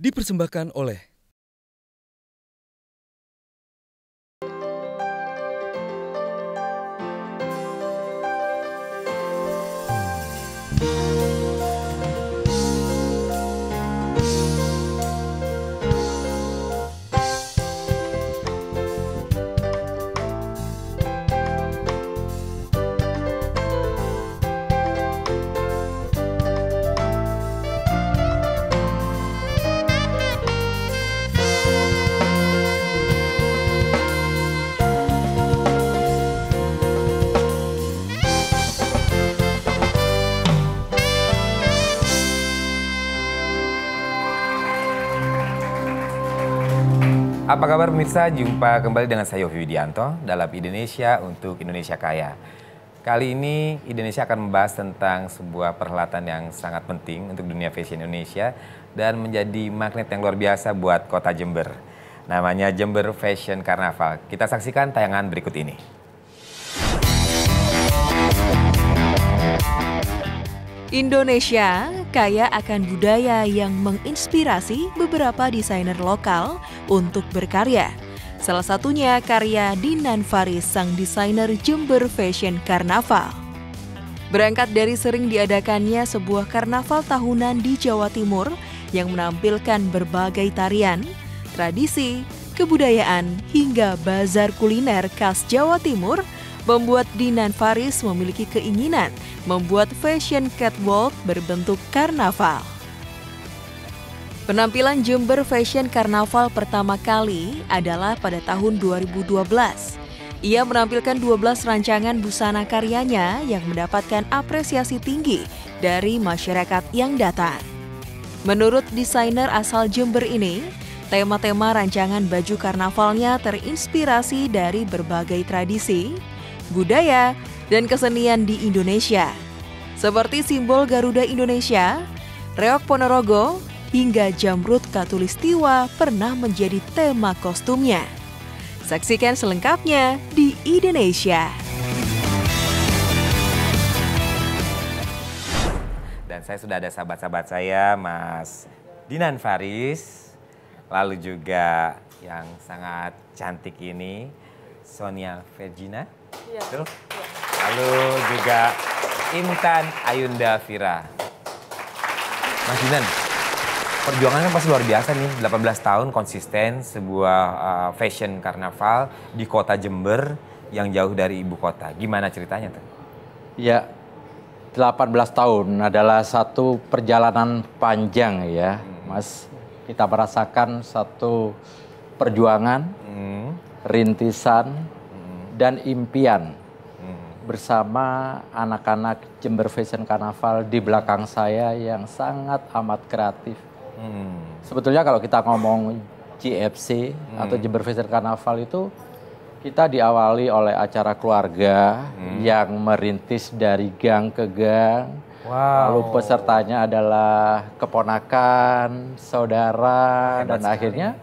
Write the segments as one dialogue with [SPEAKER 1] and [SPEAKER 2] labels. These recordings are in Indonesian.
[SPEAKER 1] dipersembahkan oleh
[SPEAKER 2] Apa kabar pemirsa? Jumpa kembali dengan saya Yofi Widianto dalam Indonesia untuk Indonesia Kaya. Kali ini Indonesia akan membahas tentang sebuah perhelatan yang sangat penting untuk dunia fashion Indonesia dan menjadi magnet yang luar biasa buat kota Jember. Namanya Jember Fashion Carnaval. Kita saksikan tayangan berikut ini.
[SPEAKER 3] Indonesia kaya akan budaya yang menginspirasi beberapa desainer lokal untuk berkarya. Salah satunya karya Dinan Faris, sang desainer Jember Fashion Carnaval. Berangkat dari sering diadakannya sebuah karnaval tahunan di Jawa Timur yang menampilkan berbagai tarian, tradisi, kebudayaan, hingga bazar kuliner khas Jawa Timur, membuat Dinan Faris memiliki keinginan membuat fashion catwalk berbentuk karnaval. Penampilan Jember Fashion Carnaval pertama kali adalah pada tahun 2012. Ia menampilkan 12 rancangan busana karyanya yang mendapatkan apresiasi tinggi dari masyarakat yang datang. Menurut desainer asal Jember ini, tema-tema rancangan baju karnavalnya terinspirasi dari berbagai tradisi, budaya, dan kesenian di Indonesia, seperti simbol Garuda Indonesia, reok Ponorogo, hingga Jamrud Katulistiwa pernah menjadi tema kostumnya. Saksikan selengkapnya di Indonesia.
[SPEAKER 2] Dan saya sudah ada sahabat-sahabat saya, Mas Dinan Faris, lalu juga yang sangat cantik ini, Sonia Vergina.
[SPEAKER 4] Ya.
[SPEAKER 2] Betul? Lalu juga Intan Ayunda Fira. Mas Dinan, perjuangannya pasti luar biasa nih, 18 tahun konsisten sebuah fashion karnaval di kota Jember yang jauh dari ibu kota. Gimana ceritanya tuh?
[SPEAKER 4] Ya, 18 tahun adalah satu perjalanan panjang ya, Mas. Kita merasakan satu perjuangan, rintisan, dan impian bersama anak-anak Jember Fashion Carnaval di belakang saya yang sangat amat kreatif. Sebetulnya kalau kita ngomong JFC atau Jember Fashion Carnaval itu kita diawali oleh acara keluarga yang merintis dari gang ke gang. Lalu pesertanya adalah keponakan, saudara, dan akhirnya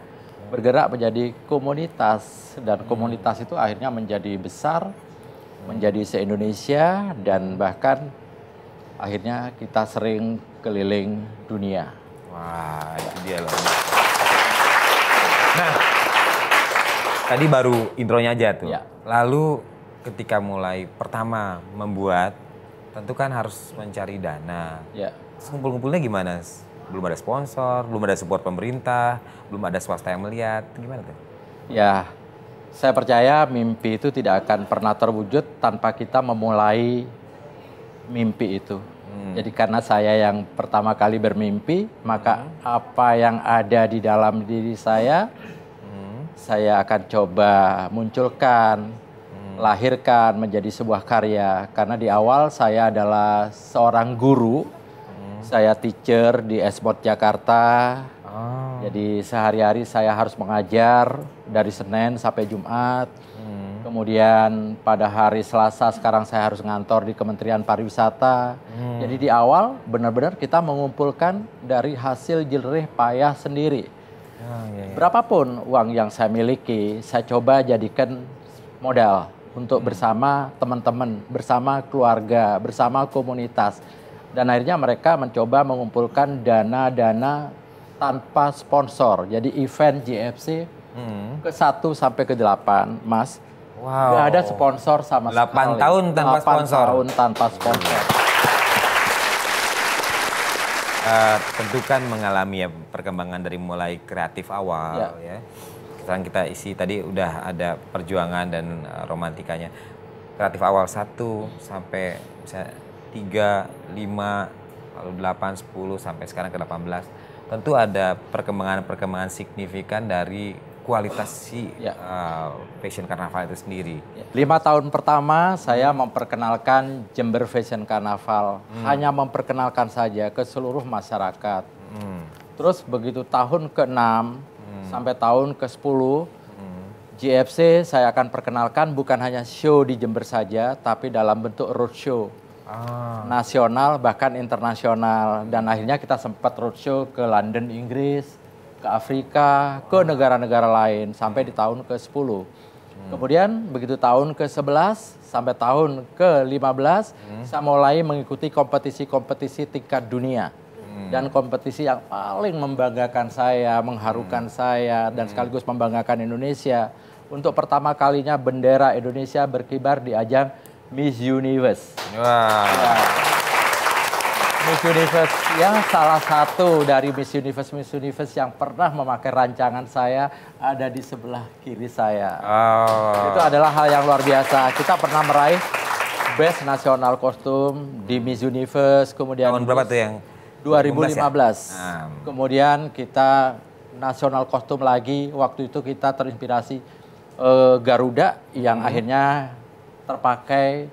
[SPEAKER 4] bergerak menjadi komunitas. Dan komunitas itu akhirnya menjadi besar, menjadi se-Indonesia, dan bahkan akhirnya kita sering keliling dunia.
[SPEAKER 2] Wah, itu dia loh. Nah, tadi baru intronya aja tuh.
[SPEAKER 4] Ya.
[SPEAKER 2] Lalu ketika mulai pertama membuat, tentu kan harus mencari dana.
[SPEAKER 4] Ya.
[SPEAKER 2] Ngumpul-ngumpulnya gimana? Belum ada sponsor, belum ada support pemerintah, belum ada swasta yang melihat. Gimana tuh?
[SPEAKER 4] Ya, saya percaya mimpi itu tidak akan pernah terwujud tanpa kita memulai mimpi itu. Jadi karena saya yang pertama kali bermimpi, maka apa yang ada di dalam diri saya akan coba munculkan, lahirkan menjadi sebuah karya. Karena di awal saya adalah seorang guru, saya teacher di Esbot Jakarta. Jadi sehari-hari saya harus mengajar dari Senin sampai Jumat. Kemudian pada hari Selasa sekarang saya harus ngantor di Kementerian Pariwisata. Jadi di awal benar-benar kita mengumpulkan dari hasil jerih payah sendiri. Berapapun uang yang saya miliki, saya coba jadikan modal untuk bersama teman-teman, bersama keluarga, bersama komunitas. Dan akhirnya mereka mencoba mengumpulkan dana-dana tanpa sponsor. Jadi event GFC ke-1 sampai ke-8, Mas.
[SPEAKER 2] Wow.
[SPEAKER 4] Nggak ada sponsor sama
[SPEAKER 2] 8
[SPEAKER 4] sekali.
[SPEAKER 2] tahun tanpa
[SPEAKER 4] 8
[SPEAKER 2] sponsor.
[SPEAKER 4] tahun tanpa sponsor.
[SPEAKER 2] Tentu kan mengalami ya perkembangan dari mulai kreatif awal ya. Sekarang kita isi tadi udah ada perjuangan dan romantikanya. Kreatif awal 1 sampai misalnya 3, 5, lalu 8, 10 sampai sekarang ke 18. Tentu ada perkembangan signifikan dari kualitas si Fashion Carnaval itu sendiri.
[SPEAKER 4] 5 tahun pertama saya memperkenalkan Jember Fashion Carnaval. Hanya memperkenalkan saja ke seluruh masyarakat. Terus begitu tahun ke-6 sampai tahun ke-10, GFC saya akan perkenalkan bukan hanya show di Jember saja, tapi dalam bentuk roadshow. Nasional bahkan internasional. Dan akhirnya kita sempat roadshow ke London, Inggris, ke Afrika, ke negara-negara lain sampai di tahun ke-10. Kemudian begitu tahun ke-11 sampai tahun ke-15 saya mulai mengikuti kompetisi-kompetisi tingkat dunia. Dan kompetisi yang paling membanggakan saya, mengharukan saya dan sekaligus membanggakan Indonesia. Untuk pertama kalinya bendera Indonesia berkibar di ajang Miss Universe. Miss Universe yang salah satu dari Miss Universe yang pernah memakai rancangan saya ada di sebelah kiri saya. Itu adalah hal yang luar biasa. Kita pernah meraih Best National Costume di Miss Universe. Kemudian
[SPEAKER 2] tahun berapa tuh yang?
[SPEAKER 4] 2015.
[SPEAKER 2] Ya?
[SPEAKER 4] Kemudian kita National Costume lagi. Waktu itu kita terinspirasi Garuda yang akhirnya terpakai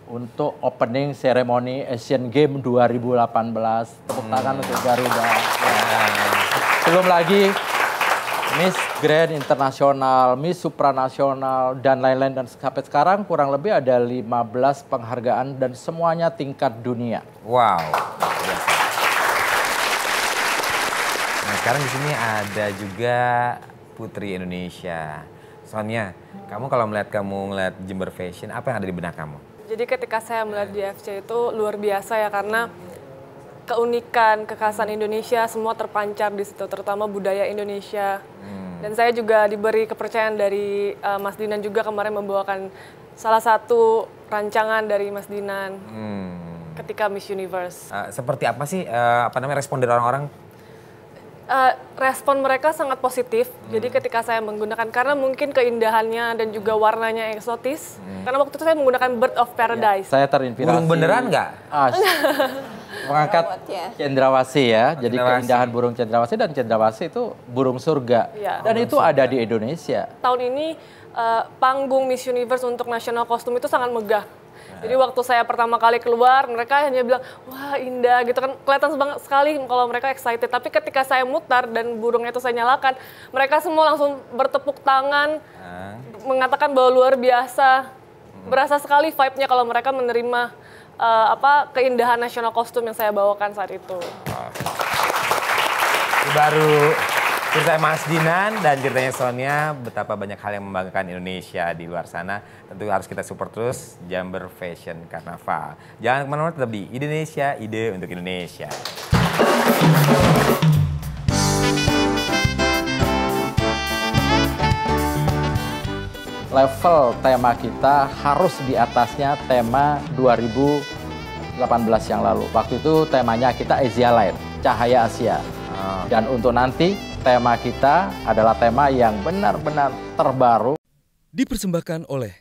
[SPEAKER 4] untuk opening ceremony Asian Games 2018. Tepuk tangan untuk Garuda. Belum lagi Miss Grand Internasional, Miss Supranasional, dan lain-lain. Dan sampai sekarang kurang lebih ada 15 penghargaan dan semuanya tingkat dunia.
[SPEAKER 2] Wow. Nah, sekarang di sini ada juga Putri Indonesia. Sonia, kamu kalau ngeliat Jember Fashion, apa yang ada di benak kamu?
[SPEAKER 1] Jadi ketika saya melihat GFC itu luar biasa ya, karena keunikan, kekhasan Indonesia semua terpancar di situ, terutama budaya Indonesia. Dan saya juga diberi kepercayaan dari Mas Dinan juga kemarin membawakan salah satu rancangan dari Mas Dinan ketika Miss Universe.
[SPEAKER 2] Seperti apa sih respon dari orang-orang?
[SPEAKER 1] Respon mereka sangat positif. Jadi ketika saya menggunakan, karena mungkin keindahannya dan juga warnanya eksotis. Karena waktu itu saya menggunakan Bird of Paradise.
[SPEAKER 4] Ya, saya terinspirasi.
[SPEAKER 2] Burung beneran nggak?
[SPEAKER 4] Mengangkat cendrawasih ya. Jadi keindahan burung cendrawasih, dan cendrawasih itu burung surga.
[SPEAKER 1] Ya.
[SPEAKER 4] Dan itu ada di Indonesia.
[SPEAKER 1] Tahun ini panggung Miss Universe untuk National Costume itu sangat megah. Jadi waktu saya pertama kali keluar, mereka hanya bilang, wah indah gitu kan. Kelihatan banget sekali kalau mereka excited. Tapi ketika saya mutar dan burungnya itu saya nyalakan, mereka semua langsung bertepuk tangan, mengatakan bahwa luar biasa. Berasa sekali vibe-nya kalau mereka menerima keindahan nasional kostum yang saya bawakan saat itu.
[SPEAKER 2] Baru cerita Mas Dinan dan ceritanya Sonia, betapa banyak hal yang membanggakan Indonesia di luar sana. Tentu harus kita support terus Jember Fashion Carnaval. Jangan kemana-mana, tetap di Indonesia, ide untuk Indonesia.
[SPEAKER 4] Level tema kita harus di atasnya tema 2018 yang lalu. Waktu itu temanya kita Asia Light, Cahaya Asia. Dan untuk nanti tema kita adalah tema yang benar-benar terbaru.
[SPEAKER 5] Dipersembahkan oleh